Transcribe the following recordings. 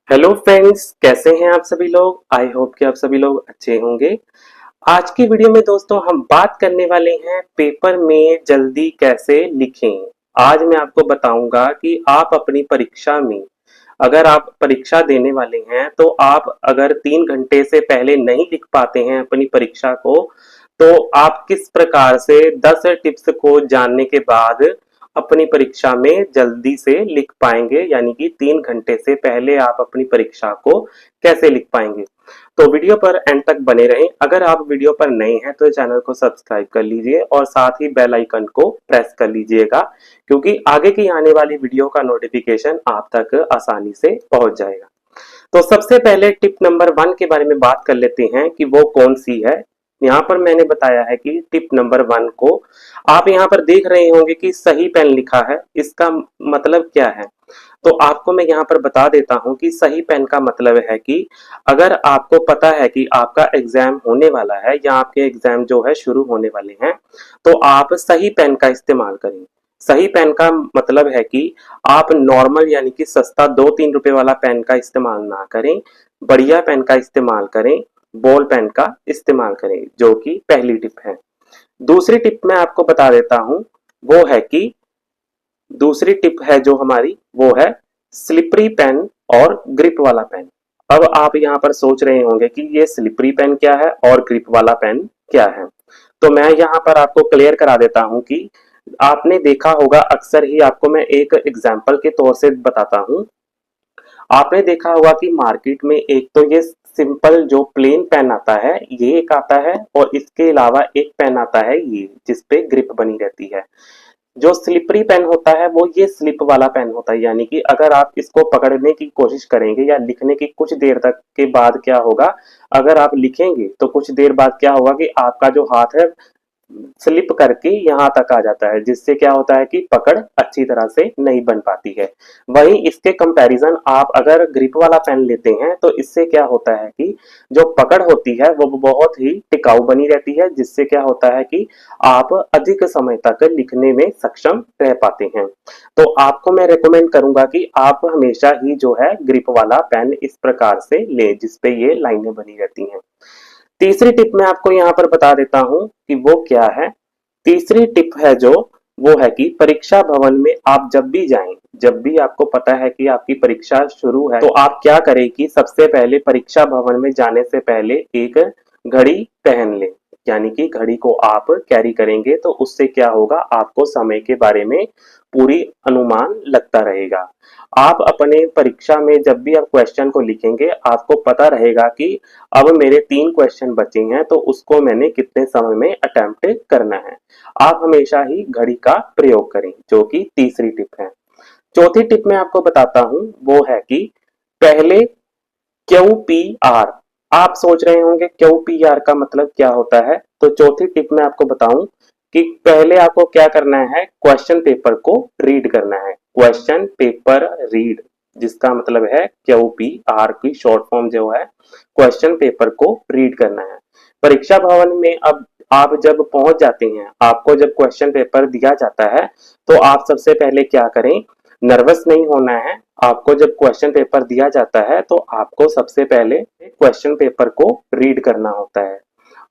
Hello friends, कैसे हैं आप सभी लोग। आई होप कि आप सभी लोग अच्छे होंगे। आज की वीडियो में दोस्तों हम बात करने वाले हैं पेपर में जल्दी कैसे लिखें। आज मैं आपको बताऊंगा कि आप अपनी परीक्षा में अगर आप परीक्षा देने वाले हैं तो आप अगर 3 घंटे से पहले नहीं लिख पाते हैं अपनी परीक्षा को, तो आप किस प्रकार से 10 टिप्स को जानने के बाद अपनी परीक्षा में जल्दी से लिख पाएंगे, यानी कि 3 घंटे से पहले आप अपनी परीक्षा को कैसे लिख पाएंगे। तो वीडियो पर एंड तक बने रहें। अगर आप वीडियो पर नए हैं तो चैनल को सब्सक्राइब कर लीजिए और साथ ही बेल आइकन को प्रेस कर लीजिएगा, क्योंकि आगे की आने वाली वीडियो का नोटिफिकेशन आप तक आसानी से पहुंच जाएगा। तो सबसे पहले टिप नंबर 1 के बारे में बात कर लेते हैं कि वो कौन सी है। यहाँ पर मैंने बताया है कि टिप नंबर 1 को आप यहाँ पर देख रहे होंगे कि सही पेन लिखा है। इसका मतलब क्या है, तो आपको मैं यहाँ पर बता देता हूँ कि सही पेन का मतलब है कि अगर आपको पता है कि आपका एग्जाम होने वाला है या आपके एग्जाम जो है शुरू होने वाले हैं, तो आप सही पेन का इस्तेमाल करें। सही पेन का मतलब है कि आप नॉर्मल यानी कि सस्ता 2-3 रुपए वाला पेन का इस्तेमाल ना करें, बढ़िया पेन का इस्तेमाल करें, बॉल पेन का इस्तेमाल करें, जो कि पहली टिप है। दूसरी टिप मैं आपको बता देता हूं, वो है कि दूसरी टिप है जो हमारी, वो है स्लिपरी पेन और ग्रिप वाला पेन। अब आप यहाँ पर सोच रहे होंगे कि ये स्लिपरी पेन क्या है और ग्रिप वाला पेन क्या है। तो मैं यहाँ पर आपको क्लियर करा देता हूँ कि आपने देखा होगा, अक्सर ही आपको मैं एक एग्जाम्पल के तौर से बताता हूँ। आपने देखा होगा कि मार्केट में एक तो ये सिंपल जो प्लेन पेन आता है, ये एक आता है, और इसके अलावा एक पेन आता है ये जिसपे ग्रिप बनी रहती है। जो स्लिपरी पेन होता है वो ये स्लिप वाला पेन होता है, यानी कि अगर आप इसको पकड़ने की कोशिश करेंगे या लिखने की कुछ देर तक के बाद क्या होगा, अगर आप लिखेंगे तो कुछ देर बाद क्या होगा कि आपका जो हाथ है स्लिप करके यहाँ तक आ जाता है, जिससे क्या होता है कि पकड़ अच्छी तरह से नहीं बन पाती है। वहीं इसके कंपैरिजन आप अगर ग्रिप वाला पेन लेते हैं तो इससे क्या होता है कि जो पकड़ होती है वो बहुत ही टिकाऊ बनी रहती है, जिससे क्या होता है कि आप अधिक समय तक लिखने में सक्षम रह पाते हैं। तो आपको मैं रेकमेंड करूंगा कि आप हमेशा ही जो है ग्रिप वाला पेन इस प्रकार से लें जिसपे ये लाइनें बनी रहती हैं। तीसरी टिप मैं आपको यहाँ पर बता देता हूँ कि वो क्या है। तीसरी टिप है जो, वो है कि परीक्षा भवन में आप जब भी जाएं, जब भी आपको पता है कि आपकी परीक्षा शुरू है, तो आप क्या करें कि सबसे पहले परीक्षा भवन में जाने से पहले एक घड़ी पहन लें। यानी कि घड़ी को आप कैरी करेंगे तो उससे क्या होगा, आपको समय के बारे में पूरी अनुमान लगता रहेगा। आप अपने परीक्षा में जब भी आप क्वेश्चन को लिखेंगे, आपको पता रहेगा कि अब मेरे 3 क्वेश्चन बचे हैं तो उसको मैंने कितने समय में अटेम्प्ट करना है। आप हमेशा ही घड़ी का प्रयोग करें, जो कि तीसरी टिप है। चौथी टिप मैं आपको बताता हूं, वो है कि पहले क्यू पी आर। आप सोच रहे होंगे क्यू पी आर का मतलब क्या होता है, तो चौथी टिप मैं आपको बताऊं कि पहले आपको क्या करना है, क्वेश्चन पेपर को रीड करना है। क्वेश्चन पेपर रीड, जिसका मतलब है क्यू पी आर की शॉर्ट फॉर्म जो है, क्वेश्चन पेपर को रीड करना है। परीक्षा भवन में अब आप जब पहुंच जाते हैं, आपको जब क्वेश्चन पेपर दिया जाता है, तो आप सबसे पहले क्या करें, नर्वस नहीं होना है। आपको जब क्वेश्चन पेपर दिया जाता है तो आपको सबसे पहले क्वेश्चन पेपर को रीड करना होता है।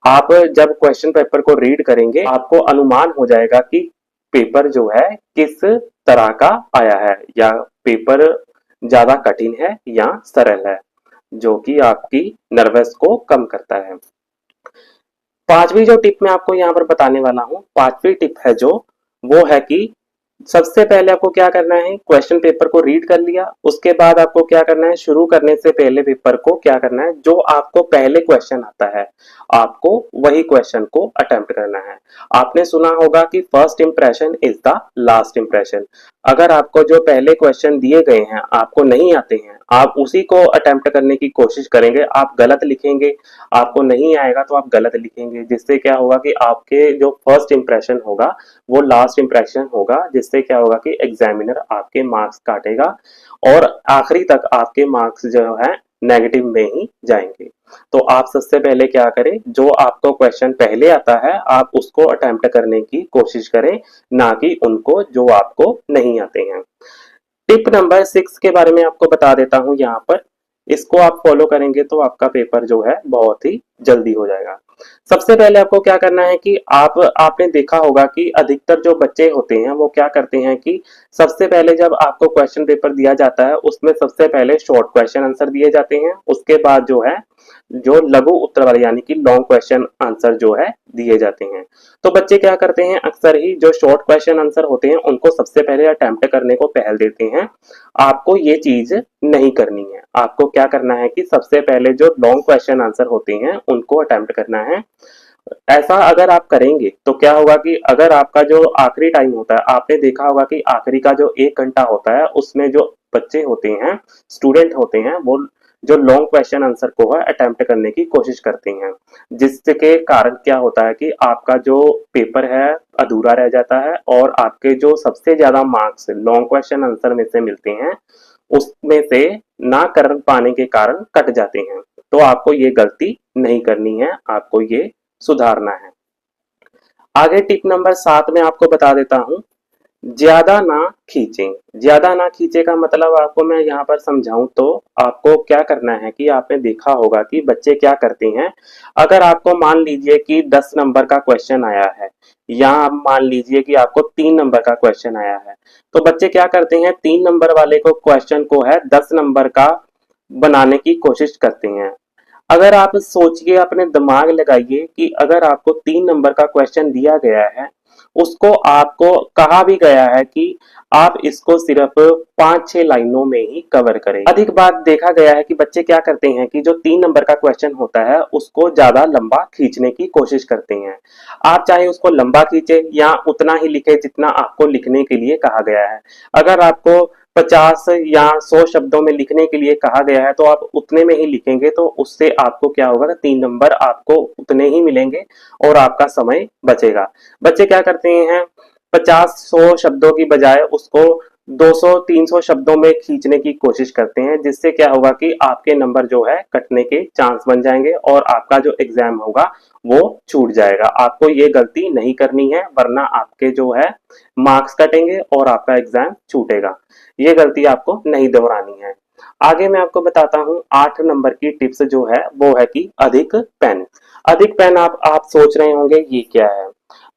आप जब क्वेश्चन पेपर को रीड करेंगे, आपको अनुमान हो जाएगा कि पेपर जो है किस तरह का आया है, या पेपर ज्यादा कठिन है या सरल है, जो कि आपकी नर्वस को कम करता है। पांचवी जो टिप मैं आपको यहाँ पर बताने वाला हूँ, पांचवी टिप है जो, वो है कि सबसे पहले आपको क्या करना है, क्वेश्चन पेपर को रीड कर लिया, उसके बाद आपको क्या करना है, शुरू करने से पहले पेपर को क्या करना है, जो आपको पहले क्वेश्चन आता है आपको वही क्वेश्चन को अटेम्प्ट करना है। आपने सुना होगा कि first impression is the last impression. अगर आपको जो पहले क्वेश्चन दिए गए हैं आपको नहीं आते हैं, आप उसी को अटेम्प्ट करने की कोशिश करेंगे, आप गलत लिखेंगे, आपको नहीं आएगा तो आप गलत लिखेंगे, जिससे क्या होगा कि आपके जो फर्स्ट इंप्रेशन होगा वो लास्ट इंप्रेशन होगा, जिससे क्या होगा कि एग्जामिनर आपके मार्क्स काटेगा और आखिरी तक आपके मार्क्स जो है नेगेटिव में ही जाएंगे। तो आप सबसे पहले क्या करें, जो आपको क्वेश्चन पहले आता है आप उसको अटेम्प्ट करने की कोशिश करें, ना कि उनको जो आपको नहीं आते हैं। टिप नंबर 6 के बारे में आपको बता देता हूं यहाँ पर। इसको आप फॉलो करेंगे तो आपका पेपर जो है बहुत ही जल्दी हो जाएगा। सबसे पहले आपको क्या करना है कि आपने देखा होगा कि अधिकतर जो बच्चे होते हैं वो क्या करते हैं कि सबसे पहले जब आपको क्वेश्चन पेपर दिया जाता है उसमें सबसे पहले शॉर्ट क्वेश्चन आंसर दिए जाते हैं, उसके बाद जो है जो लघु उत्तर वाले यानी कि लॉन्ग क्वेश्चन आंसर जो है दिए जाते हैं। तो बच्चे क्या करते हैं अक्सर ही जो शॉर्ट क्वेश्चन आंसर होते हैं उनको सबसे पहले अटेम्प्ट करने को पहल देते हैं। आपको ये चीज नहीं करनी है। आपको क्या करना है कि सबसे पहले जो लॉन्ग क्वेश्चन आंसर होते हैं उनको अटेम्प्ट करना है। ऐसा अगर आप करेंगे तो क्या होगा कि अगर आपका जो आखिरी टाइम होता है, आपने देखा होगा कि आखिरी का जो 1 घंटा होता है उसमें जो बच्चे होते हैं, स्टूडेंट होते हैं, वो जो लॉन्ग क्वेश्चन आंसर को है अटेम्प्ट करने की कोशिश करते हैं, जिसके कारण क्या होता है कि आपका जो पेपर है अधूरा रह जाता है और आपके जो सबसे ज्यादा मार्क्स लॉन्ग क्वेश्चन आंसर में से मिलते हैं उसमें से ना कर पाने के कारण कट जाते हैं। तो आपको ये गलती नहीं करनी है, आपको ये सुधारना है। आगे टिप नंबर 7 में आपको बता देता हूं, ज्यादा ना खींचें। ज्यादा ना खींचे का मतलब आपको मैं यहाँ पर समझाऊं तो आपको क्या करना है कि आपने देखा होगा कि बच्चे क्या करते हैं, अगर आपको मान लीजिए कि 10 नंबर का क्वेश्चन आया है या आप मान लीजिए कि आपको 3 नंबर का क्वेश्चन आया है, तो बच्चे क्या करते हैं 3 नंबर वाले को क्वेश्चन को है 10 नंबर का बनाने की कोशिश करते हैं। अगर आप सोचिए, अपने दिमाग लगाइए कि अगर आपको 3 नंबर का क्वेश्चन दिया गया है, उसको आपको कहा भी गया है कि आप इसको सिर्फ 5-6 लाइनों में ही कवर करें। अधिक बार देखा गया है कि बच्चे क्या करते हैं कि जो 3 नंबर का क्वेश्चन होता है उसको ज्यादा लंबा खींचने की कोशिश करते हैं। आप चाहे उसको लंबा खींचे या उतना ही लिखे जितना आपको लिखने के लिए कहा गया है। अगर आपको 50 या 100 शब्दों में लिखने के लिए कहा गया है तो आप उतने में ही लिखेंगे, तो उससे आपको क्या होगा, 3 नंबर आपको उतने ही मिलेंगे और आपका समय बचेगा। बच्चे क्या करते हैं 50-100 शब्दों की बजाय उसको 200-300 शब्दों में खींचने की कोशिश करते हैं, जिससे क्या होगा कि आपके नंबर जो है कटने के चांस बन जाएंगे और आपका जो एग्जाम होगा वो छूट जाएगा। आपको ये गलती नहीं करनी है, वरना आपके जो है मार्क्स कटेंगे और आपका एग्जाम छूटेगा। ये गलती आपको नहीं दोहरानी है। आगे मैं आपको बताता हूँ 8 नंबर की टिप्स जो है वो है कि अधिक पेन। अधिक पेन आप सोच रहे होंगे ये क्या है,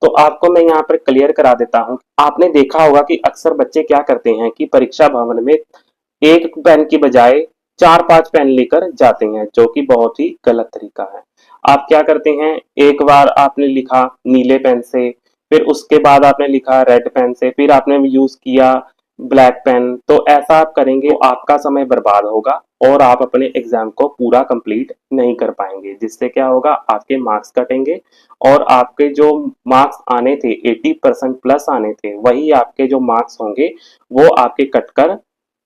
तो आपको मैं यहाँ पर क्लियर करा देता हूँ। आपने देखा होगा कि अक्सर बच्चे क्या करते हैं कि परीक्षा भवन में एक पेन की बजाय 4-5 पेन लेकर जाते हैं, जो कि बहुत ही गलत तरीका है। आप क्या करते हैं, एक बार आपने लिखा नीले पेन से, फिर उसके बाद आपने लिखा रेड पेन से, फिर आपने यूज किया ब्लैक पेन, तो ऐसा आप करेंगे तो आपका समय बर्बाद होगा और आप अपने एग्जाम को पूरा कंप्लीट नहीं कर पाएंगे, जिससे क्या होगा आपके मार्क्स कटेंगे और आपके जो मार्क्स आने थे 80% प्लस आने थे, वही आपके जो मार्क्स होंगे वो आपके कटकर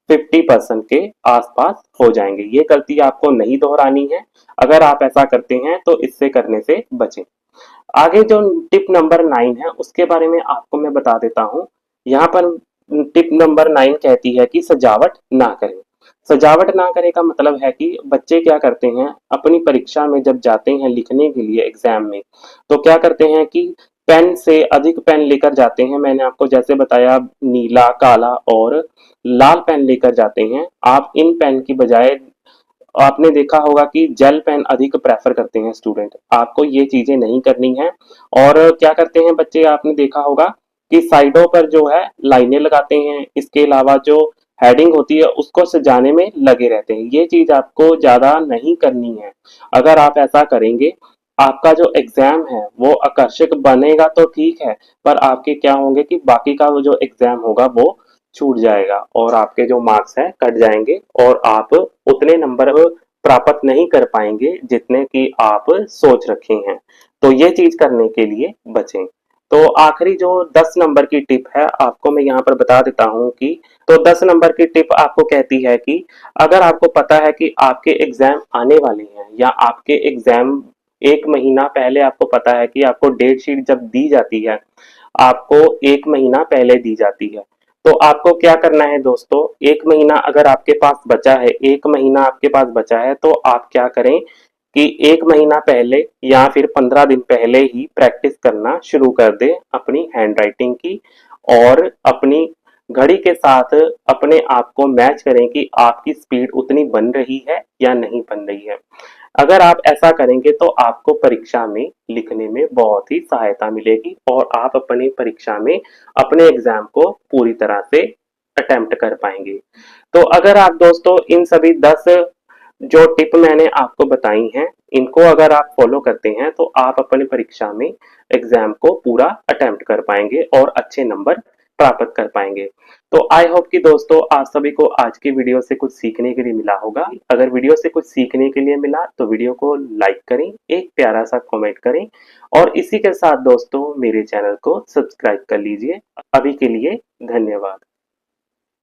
50% के आसपास हो जाएंगे। ये गलती आपको नहीं दोहरानी है। अगर आप ऐसा करते हैं तो इससे करने से बचें। आगे जो टिप नंबर 9 है उसके बारे में आपको मैं बता देता हूँ। यहाँ पर टिप नंबर 9 कहती है कि सजावट ना करें। सजावट ना करें का मतलब है कि बच्चे क्या करते हैं अपनी परीक्षा में जब जाते हैं लिखने के लिए एग्जाम में, तो क्या करते हैं कि पेन से अधिक पेन लेकर जाते हैं। मैंने आपको जैसे बताया नीला, काला और लाल पेन लेकर जाते हैं। आप इन पेन की बजाय आपने देखा होगा कि जेल पेन अधिक प्रेफर करते हैं स्टूडेंट। आपको ये चीजें नहीं करनी है। और क्या करते हैं बच्चे, आपने देखा होगा कि साइडों पर जो है लाइनें लगाते हैं, इसके अलावा जो हेडिंग होती है उसको सजाने में लगे रहते हैं। ये चीज आपको ज्यादा नहीं करनी है। अगर आप ऐसा करेंगे आपका जो एग्जाम है वो आकर्षक बनेगा तो ठीक है, पर आपके क्या होंगे कि बाकी का वो जो एग्जाम होगा वो छूट जाएगा और आपके जो मार्क्स हैं कट जाएंगे और आप उतने नंबर प्राप्त नहीं कर पाएंगे जितने की आप सोच रखे हैं। तो ये चीज करने के लिए बचें। तो आखिरी जो 10 नंबर की टिप है आपको मैं यहाँ पर बता देता हूँ कि तो 10 नंबर की टिप आपको कहती है कि अगर आपको पता है कि आपके एग्जाम आने वाले हैं या आपके एग्जाम 1 महीना पहले आपको पता है कि आपको डेट शीट जब दी जाती है, आपको 1 महीना पहले दी जाती है, तो आपको क्या करना है दोस्तों, 1 महीना अगर आपके पास बचा है, 1 महीना आपके पास बचा है, तो आप क्या करें कि 1 महीना पहले या फिर 15 दिन पहले ही प्रैक्टिस करना शुरू कर दे अपनी हैंड राइटिंग की और अपनी घड़ी के साथ अपने आप को मैच करें कि आपकी स्पीड उतनी बन रही है या नहीं बन रही है। अगर आप ऐसा करेंगे तो आपको परीक्षा में लिखने में बहुत ही सहायता मिलेगी और आप अपनी परीक्षा में अपने एग्जाम को पूरी तरह से अटेम्प्ट कर पाएंगे। तो अगर आप दोस्तों इन सभी 10 जो टिप मैंने आपको बताई हैं, इनको अगर आप फॉलो करते हैं तो आप अपनी परीक्षा में एग्जाम को पूरा अटेम्प्ट कर पाएंगे और अच्छे नंबर प्राप्त कर पाएंगे। तो आई होप कि दोस्तों आप सभी को आज की वीडियो से कुछ सीखने के लिए मिला होगा। अगर वीडियो से कुछ सीखने के लिए मिला तो वीडियो को लाइक करें, एक प्यारा सा कमेंट करें और इसी के साथ दोस्तों मेरे चैनल को सब्सक्राइब कर लीजिए। अभी के लिए धन्यवाद।